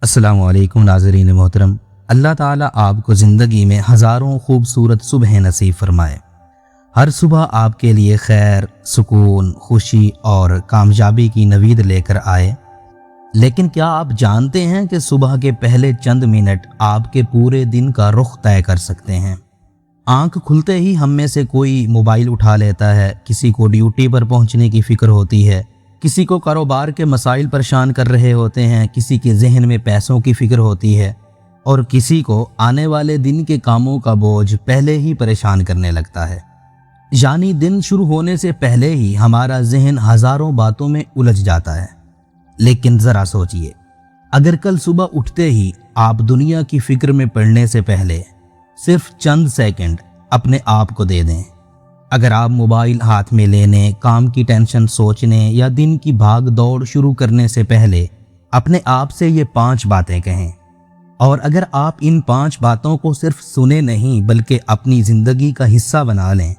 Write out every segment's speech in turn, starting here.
अस्सलामु अलैकुम नाज़रीन मोहतरम। अल्लाह ताला आपको ज़िंदगी में हज़ारों खूबसूरत सुबह नसीब फरमाए। हर सुबह आपके लिए खैर, सुकून, खुशी और कामयाबी की नवीद लेकर आए। लेकिन क्या आप जानते हैं कि सुबह के पहले चंद मिनट आपके पूरे दिन का रुख तय कर सकते हैं। आंख खुलते ही हम में से कोई मोबाइल उठा लेता है, किसी को ड्यूटी पर पहुंचने की फ़िक्र होती है, किसी को कारोबार के मसाइल परेशान कर रहे होते हैं, किसी के जहन में पैसों की फ़िक्र होती है और किसी को आने वाले दिन के कामों का बोझ पहले ही परेशान करने लगता है। यानी दिन शुरू होने से पहले ही हमारा जहन हज़ारों बातों में उलझ जाता है। लेकिन ज़रा सोचिए, अगर कल सुबह उठते ही आप दुनिया की फ़िक्र में पड़ने से पहले सिर्फ चंद सेकंड अपने आप को दे दें। अगर आप मोबाइल हाथ में लेने, काम की टेंशन सोचने या दिन की भाग दौड़ शुरू करने से पहले अपने आप से ये 5 बातें कहें, और अगर आप इन 5 बातों को सिर्फ सुने नहीं बल्कि अपनी ज़िंदगी का हिस्सा बना लें,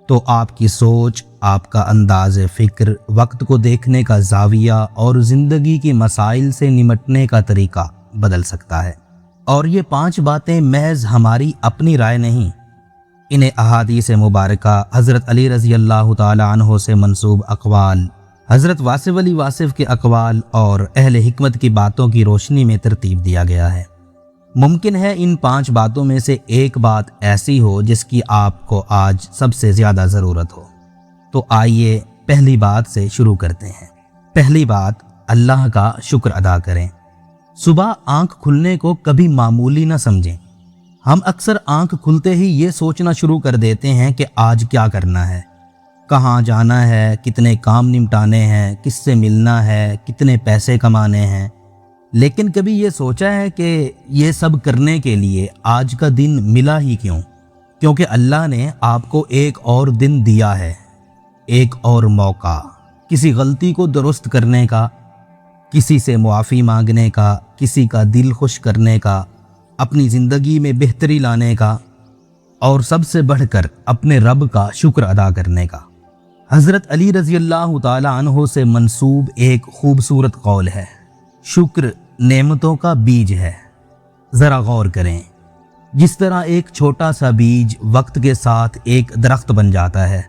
तो आपकी सोच, आपका अंदाज़ फ़िक्र, वक्त को देखने का ज़ाविया और ज़िंदगी के मसाइल से निमटने का तरीका बदल सकता है। और ये 5 बातें महज हमारी अपनी राय नहीं, इन्हें अहादीस मुबारका, हज़रत अली रज़ी अल्लाह ताला अन्हो से मंसूब अक़वाल, हज़रत वासिफ़ अली वासिफ़ के अक़वाल और अहले हिकमत की बातों की रोशनी में तरतीब दिया गया है। मुमकिन है इन 5 बातों में से एक बात ऐसी हो जिसकी आपको आज सबसे ज़्यादा ज़रूरत हो। तो आइए पहली बात से शुरू करते हैं। पहली बात, अल्लाह का शुक्र अदा करें। सुबह आँख खुलने को कभी मामूली न समझें। हम अक्सर आंख खुलते ही ये सोचना शुरू कर देते हैं कि आज क्या करना है, कहाँ जाना है, कितने काम निपटाने हैं, किससे मिलना है, कितने पैसे कमाने हैं। लेकिन कभी ये सोचा है कि ये सब करने के लिए आज का दिन मिला ही क्यों? क्योंकि अल्लाह ने आपको एक और दिन दिया है, एक और मौका, किसी गलती को दुरुस्त करने का, किसी से मुआफ़ी मांगने का, किसी का दिल खुश करने का, अपनी ज़िंदगी में बेहतरी लाने का और सबसे बढ़कर अपने रब का शुक्र अदा करने का। हज़रत अली रज़ी अल्लाह ताला अन्हो से मंसूब एक खूबसूरत कौल है, शुक्र नेमतों का बीज है। ज़रा गौर करें, जिस तरह एक छोटा सा बीज वक्त के साथ एक दरख्त बन जाता है,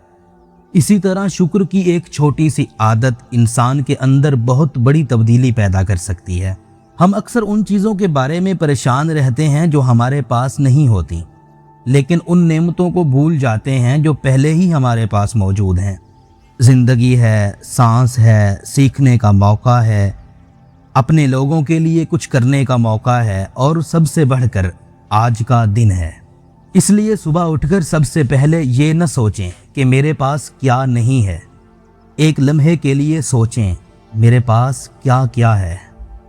इसी तरह शुक्र की एक छोटी सी आदत इंसान के अंदर बहुत बड़ी तब्दीली पैदा कर सकती है। हम अक्सर उन चीज़ों के बारे में परेशान रहते हैं जो हमारे पास नहीं होती, लेकिन उन नेमतों को भूल जाते हैं जो पहले ही हमारे पास मौजूद हैं। ज़िंदगी है, सांस है, सीखने का मौका है, अपने लोगों के लिए कुछ करने का मौका है और सबसे बढ़कर आज का दिन है। इसलिए सुबह उठकर सबसे पहले ये न सोचें कि मेरे पास क्या नहीं है। एक लम्हे के लिए सोचें, मेरे पास क्या क्या है।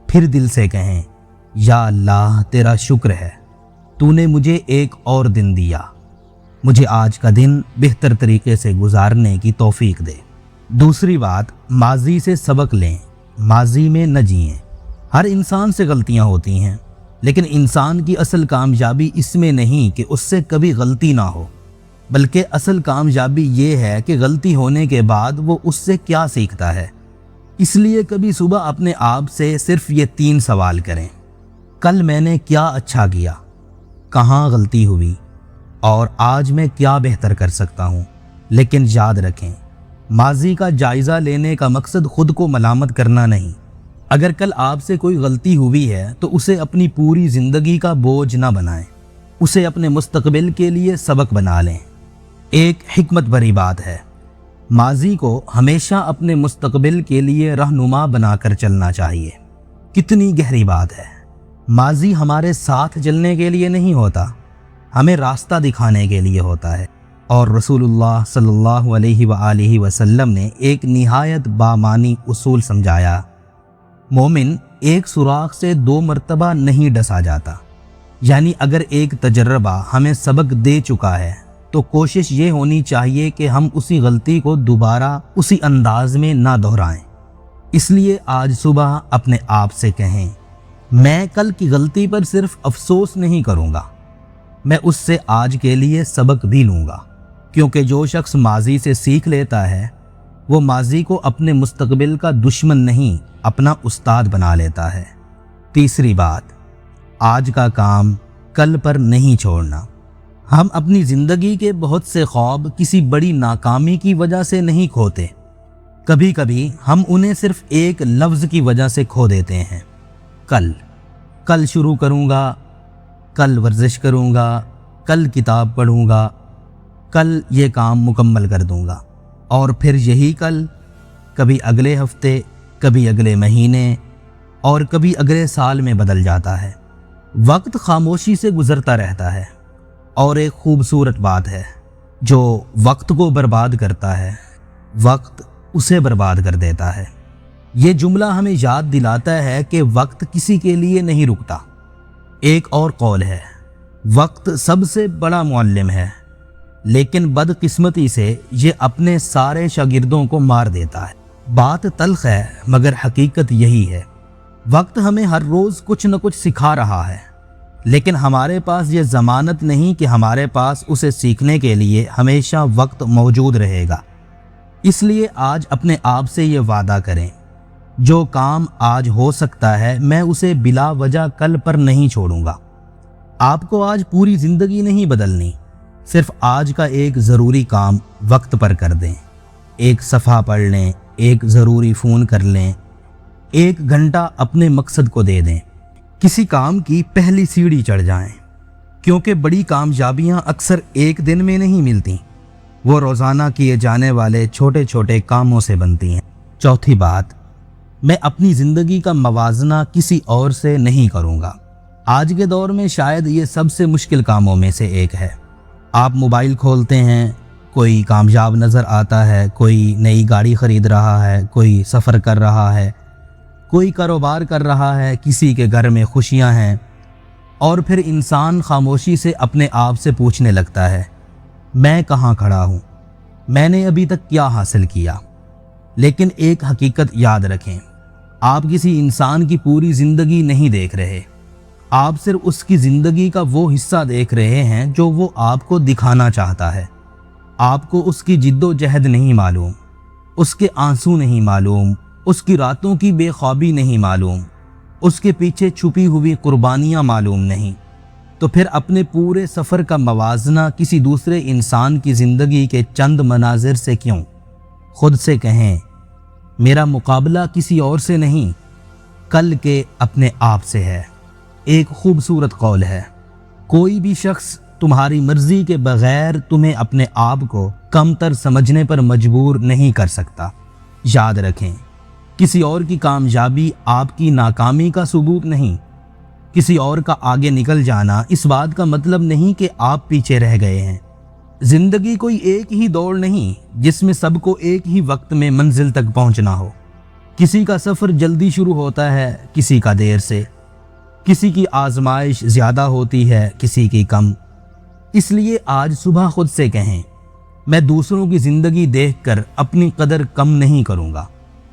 फिर दिल से कहें, या अल्लाह तेरा शुक्र है, तूने मुझे एक और दिन दिया, मुझे आज का दिन बेहतर तरीके से गुजारने की तौफीक दे। दूसरी बात, माजी से सबक लें, माजी में न जिएं। हर इंसान से गलतियां होती हैं, लेकिन इंसान की असल कामयाबी इसमें नहीं कि उससे कभी गलती ना हो, बल्कि असल कामयाबी ये है कि गलती होने के बाद वो उससे क्या सीखता है। इसलिए कभी सुबह अपने आप से सिर्फ ये 3 सवाल करें, कल मैंने क्या अच्छा किया, कहाँ गलती हुई और आज मैं क्या बेहतर कर सकता हूँ। लेकिन याद रखें, माजी का जायज़ा लेने का मकसद खुद को मलामत करना नहीं। अगर कल आपसे कोई गलती हुई है तो उसे अपनी पूरी ज़िंदगी का बोझ ना बनाएं, उसे अपने मुस्तकबिल के लिए सबक बना लें। एक हिकमत भरी बात है, माजी को हमेशा अपने मुस्तकबिल के लिए रहनुमा बनाकर चलना चाहिए। कितनी गहरी बात है। माजी हमारे साथ चलने के लिए नहीं होता, हमें रास्ता दिखाने के लिए होता है। और रसूलुल्लाह सल्लल्लाहु अलैहि वसल्लम ने एक निहायत बामानी उसूल समझाया, मोमिन एक सुराख से 2 मरतबा नहीं डसा जाता। यानी अगर एक तजर्बा हमें सबक दे चुका है तो कोशिश ये होनी चाहिए कि हम उसी गलती को दोबारा उसी अंदाज में ना दोहराएं। इसलिए आज सुबह अपने आप से कहें, मैं कल की गलती पर सिर्फ अफसोस नहीं करूँगा, मैं उससे आज के लिए सबक भी लूँगा। क्योंकि जो शख्स माजी से सीख लेता है वो माजी को अपने मुस्तकबिल का दुश्मन नहीं अपना उस्ताद बना लेता है। तीसरी बात, आज का काम कल पर नहीं छोड़ना। हम अपनी ज़िंदगी के बहुत से ख्वाब किसी बड़ी नाकामी की वजह से नहीं खोते, कभी कभी हम उन्हें सिर्फ एक लफ्ज़ की वजह से खो देते हैं। कल शुरू करूँगा, कल वर्जिश करूँगा, कल किताब पढ़ूँगा, कल ये काम मुकम्मल कर दूँगा, और फिर यही कल कभी अगले हफ्ते, कभी अगले महीने और कभी अगले साल में बदल जाता है। वक्त खामोशी से गुजरता रहता है, और एक खूबसूरत बात है, जो वक्त को बर्बाद करता है वक्त उसे बर्बाद कर देता है। ये जुमला हमें याद दिलाता है कि वक्त किसी के लिए नहीं रुकता। एक और कौल है, वक्त सबसे बड़ा मुअल्लिम है, लेकिन बदकिस्मती से ये अपने सारे शागिर्दों को मार देता है। बात तल्ख है मगर हकीकत यही है। वक्त हमें हर रोज़ कुछ न कुछ सिखा रहा है, लेकिन हमारे पास ये ज़मानत नहीं कि हमारे पास उसे सीखने के लिए हमेशा वक्त मौजूद रहेगा। इसलिए आज अपने आप से ये वादा करें, जो काम आज हो सकता है मैं उसे बिला वजह कल पर नहीं छोड़ूंगा। आपको आज पूरी ज़िंदगी नहीं बदलनी, सिर्फ आज का एक ज़रूरी काम वक्त पर कर दें। एक सफ़ा पढ़ लें, एक ज़रूरी फ़ोन कर लें, एक घंटा अपने मकसद को दे दें। किसी काम की पहली सीढ़ी चढ़ जाएं, क्योंकि बड़ी कामयाबियां अक्सर एक दिन में नहीं मिलती, वो रोज़ाना किए जाने वाले छोटे छोटे कामों से बनती हैं। चौथी बात, मैं अपनी ज़िंदगी का मवाजना किसी और से नहीं करूँगा। आज के दौर में शायद ये सबसे मुश्किल कामों में से एक है। आप मोबाइल खोलते हैं, कोई कामयाब नज़र आता है, कोई नई गाड़ी ख़रीद रहा है, कोई सफ़र कर रहा है, कोई कारोबार कर रहा है, किसी के घर में खुशियां हैं, और फिर इंसान खामोशी से अपने आप से पूछने लगता है, मैं कहाँ खड़ा हूँ, मैंने अभी तक क्या हासिल किया। लेकिन एक हकीकत याद रखें, आप किसी इंसान की पूरी ज़िंदगी नहीं देख रहे, आप सिर्फ उसकी ज़िंदगी का वो हिस्सा देख रहे हैं जो वो आपको दिखाना चाहता है। आपको उसकी जिद्दोजहद नहीं मालूम, उसके आंसू नहीं मालूम, उसकी रातों की बेख्वाबी नहीं मालूम, उसके पीछे छुपी हुई कुर्बानियाँ मालूम नहीं। तो फिर अपने पूरे सफ़र का मवाजना किसी दूसरे इंसान की ज़िंदगी के चंद मनाजिर से क्यों? खुद से कहें, मेरा मुकाबला किसी और से नहीं, कल के अपने आप से है। एक खूबसूरत कौल है, कोई भी शख्स तुम्हारी मर्ज़ी के बग़ैर तुम्हें अपने आप को कमतर समझने पर मजबूर नहीं कर सकता। याद रखें, किसी और की कामयाबी आपकी नाकामी का सबूत नहीं। किसी और का आगे निकल जाना इस बात का मतलब नहीं कि आप पीछे रह गए हैं। ज़िंदगी कोई एक ही दौड़ नहीं जिसमें सबको एक ही वक्त में मंजिल तक पहुंचना हो। किसी का सफ़र जल्दी शुरू होता है, किसी का देर से, किसी की आजमाइश ज़्यादा होती है, किसी की कम। इसलिए आज सुबह खुद से कहें, मैं दूसरों की ज़िंदगी देखकर अपनी कदर कम नहीं करूँगा,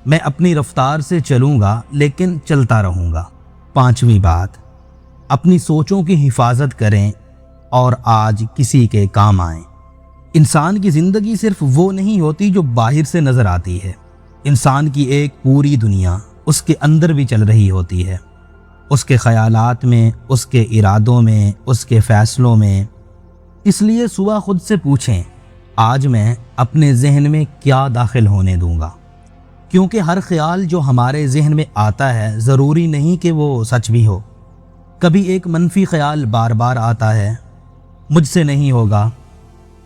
मैं अपनी रफ्तार से चलूँगा लेकिन चलता रहूँगा। पांचवी बात, अपनी सोचों की हिफाजत करें और आज किसी के काम आएं। इंसान की ज़िंदगी सिर्फ वो नहीं होती जो बाहर से नज़र आती है। इंसान की एक पूरी दुनिया उसके अंदर भी चल रही होती है, उसके ख़यालात में, उसके इरादों में, उसके फ़ैसलों में। इसलिए सुबह खुद से पूछें, आज मैं अपने जहन में क्या दाखिल होने दूंगा? क्योंकि हर ख्याल जो हमारे जहन में आता है ज़रूरी नहीं कि वो सच भी हो। कभी एक मनफी ख्याल बार बार आता है, मुझसे नहीं होगा,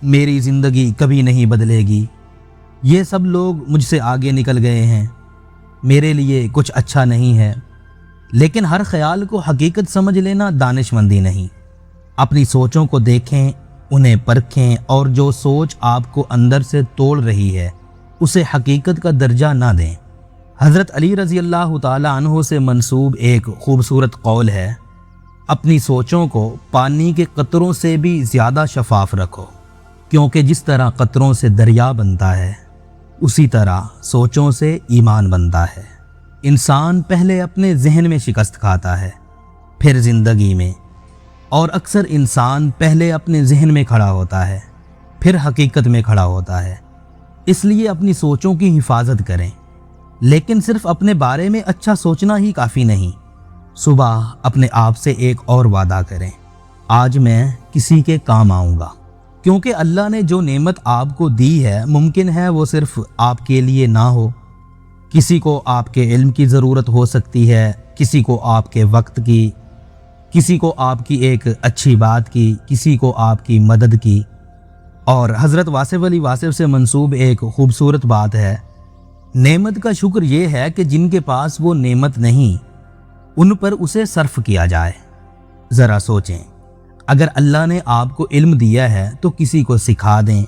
मेरी ज़िंदगी कभी नहीं बदलेगी, ये सब लोग मुझसे आगे निकल गए हैं, मेरे लिए कुछ अच्छा नहीं है। लेकिन हर ख्याल को हकीकत समझ लेना दानिशमंदी नहीं। अपनी सोचों को देखें, उन्हें परखें, और जो सोच आपको अंदर से तोड़ रही है उसे हकीकत का दर्जा ना दें। हज़रत अली रज़ी अल्लाह ताला अन्हु से मंसूब एक खूबसूरत कौल है, अपनी सोचों को पानी के कतरों से भी ज़्यादा शफाफ रखो, क्योंकि जिस तरह कतरों से दरिया बनता है उसी तरह सोचों से ईमान बनता है। इंसान पहले अपने जहन में शिकस्त खाता है, फिर ज़िंदगी में, और अक्सर इंसान पहले अपने जहन में खड़ा होता है, फिर हकीकत में खड़ा होता है। इसलिए अपनी सोचों की हिफाजत करें, लेकिन सिर्फ अपने बारे में अच्छा सोचना ही काफ़ी नहीं। صبح اپنے آپ سے ایک اور وعدہ کریں، آج میں کسی کے کام آؤں گا، کیونکہ اللہ نے جو نعمت آپ کو دی ہے ممکن ہے وہ صرف آپ کے لیے نہ ہو۔ کسی کو آپ کے علم کی ضرورت ہو سکتی ہے، کسی کو آپ کے وقت کی، کسی کو آپ کی ایک اچھی بات کی، کسی کو آپ کی مدد کی۔ اور حضرت واصف علی واصف سے منسوب ایک خوبصورت بات ہے، نعمت کا شکر یہ ہے کہ جن کے پاس وہ نعمت نہیں ان پر اسے صرف کیا جائے۔ ذرا سوچیں، اگر اللہ نے آپ کو علم دیا ہے تو کسی کو سکھا دیں،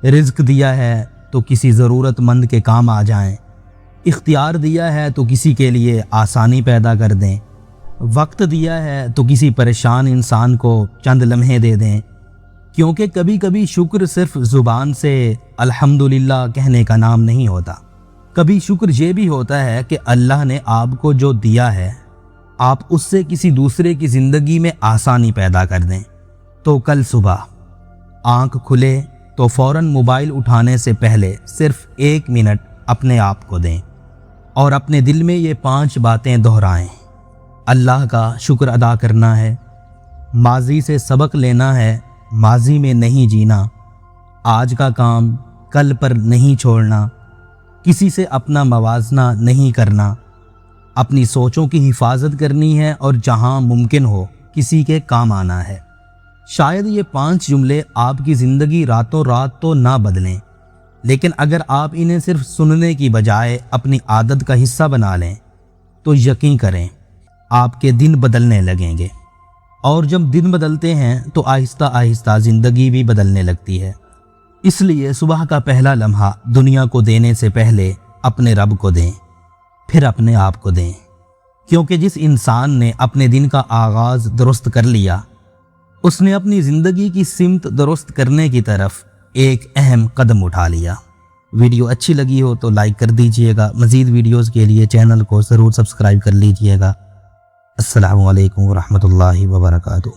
رزق دیا ہے تو کسی ضرورت مند کے کام آ جائیں، اختیار دیا ہے تو کسی کے لیے آسانی پیدا کر دیں، وقت دیا ہے تو کسی پریشان انسان کو چند لمحے دے دیں، کیونکہ کبھی کبھی شکر صرف زبان سے الحمدللہ کہنے کا نام نہیں ہوتا، کبھی شکر یہ بھی ہوتا ہے کہ اللہ نے آپ کو جو دیا ہے آپ اس سے کسی دوسرے کی زندگی میں آسانی پیدا کر دیں۔ تو کل صبح آنکھ کھلے تو فوراً موبائل اٹھانے سے پہلے صرف 1 منٹ اپنے آپ کو دیں اور اپنے دل میں یہ 5 باتیں دہرائیں۔ اللہ کا شکر ادا کرنا ہے، ماضی سے سبق لینا ہے، ماضی میں نہیں جینا، آج کا کام کل پر نہیں چھوڑنا، کسی سے اپنا موازنہ نہیں کرنا، اپنی سوچوں کی حفاظت کرنی ہے اور جہاں ممکن ہو کسی کے کام آنا ہے۔ شاید یہ 5 جملے آپ کی زندگی راتوں رات تو نہ بدلیں، لیکن اگر آپ انہیں صرف سننے کی بجائے اپنی عادت کا حصہ بنا لیں تو یقین کریں آپ کے دن بدلنے لگیں گے، اور جب دن بدلتے ہیں تو آہستہ آہستہ زندگی بھی بدلنے لگتی ہے۔ اس لیے صبح کا پہلا لمحہ دنیا کو دینے سے پہلے اپنے رب کو دیں، پھر اپنے آپ کو دیں، کیونکہ جس انسان نے اپنے دن کا آغاز درست کر لیا اس نے اپنی زندگی کی سمت درست کرنے کی طرف ایک اہم قدم اٹھا لیا۔ ویڈیو اچھی لگی ہو تو لائک کر دیجئے گا، مزید ویڈیوز کے لیے چینل کو ضرور سبسکرائب کر لیجئے گا۔ السلام علیکم ورحمۃ اللہ وبرکاتہ۔